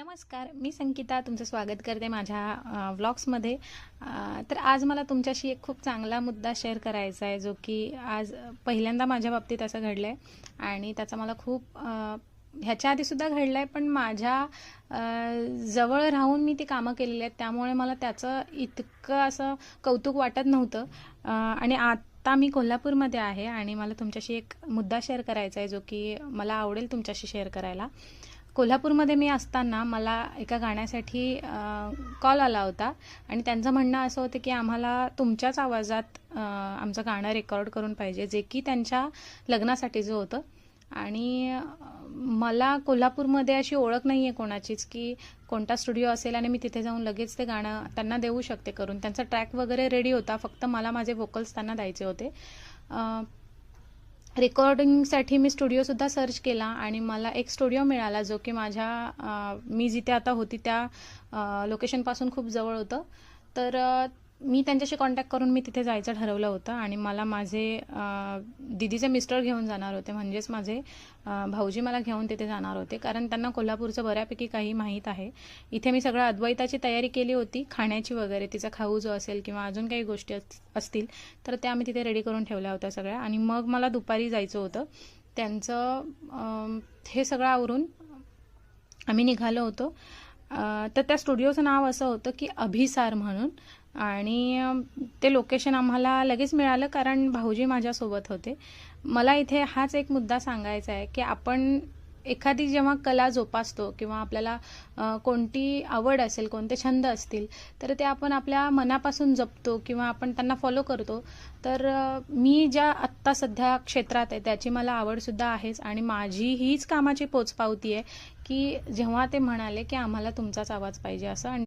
नमस्कार, मी संगीता तुमचं स्वागत करते माझ्या व्लॉग्समध्ये. तर आज मला तुमच्याशी एक खूप चांगला मुद्दा शेअर करायचा आहे, जो की आज पहिल्यांदा माझ्या बाबतीत असं घडलं आहे आणि त्याचा मला खूप ह्याच्या आधीसुद्धा घडलं आहे, पण माझ्या जवळ राहून मी ती कामं केलेली आहेत, त्यामुळे मला त्याचं इतकं असं कौतुक वाटत नव्हतं. आणि आता मी कोल्हापूरमध्ये आहे आणि मला तुमच्याशी एक मुद्दा शेअर करायचा आहे, जो की मला आवडेल तुमच्याशी शेअर करायला. कोल्हापूरमध्ये मी असताना मला एका गाण्यासाठी कॉल आला होता आणि त्यांचं म्हणणं असं होतं की आम्हाला तुमच्याच आवाजात आमचं गाणं रेकॉर्ड करून पाहिजे, जे की त्यांच्या लग्नासाठीचं होतं. आणि मला कोल्हापूरमध्ये अशी ओळख नाही आहे कोणाचीच की कोणता स्टुडिओ असेल आणि मी तिथे जाऊन लगेच ते गाणं त्यांना देऊ शकते करून. त्यांचा ट्रॅक वगैरे रेडी होता, फक्त मला माझे व्होकल्स त्यांना द्यायचे होते. रेकॉर्डिंगसाठी मी स्टुडिओसुद्धा सर्च केला आणि मला एक स्टुडिओ मिळाला, जो की मी जिथे आता होती त्या लोकेशनपासून खूप जवळ होतं. तर मी त्यांच्याशी कॉन्टॅक्ट करून मी तिथे जायचं ठरवलं होतं आणि मला माझे दीदीचे मिस्टर घेऊन जाणार होते, म्हणजेच माझे भाऊजी मला घेऊन तिथे जाणार होते, कारण त्यांना कोल्हापूरचं बऱ्यापैकी काही माहीत आहे. इथे मी सगळं अद्वैताची तयारी केली होती, खाण्याची वगैरे, तिचा खाऊ जो असेल किंवा अजून काही गोष्टी असतील तर त्या मी तिथे रेडी करून ठेवल्या होत्या सगळ्या. आणि मग मला दुपारी जायचं होतं. त्यांचं हे सगळं आवरून आम्ही निघालो होतो. तर त्या स्टुडिओचं नाव असं होतं की अभिसार म्हणून. आणि ते लोकेशन आम्हाला लगेच मिळालं, कारण भाऊजी माझ्यासोबत होते. मला इथे हाच एक मुद्दा सांगायचा आहे की आपण एखादी जेव्हा कला जोपासतो किंवा आपल्याला कोणती आवड असेल, कोणते छंद असतील, तर ते आपण आपल्या मनापासून जपतो किंवा आपण त्यांना फॉलो करतो. तर मी ज्या आत्ता सध्या क्षेत्रात आहे त्याची मला आवडसुद्धा आहेच आणि माझी हीच कामाची पोचपावती आहे की जेव्हा ते म्हणाले की आम्हाला तुमचाच आवाज पाहिजे असं. आणि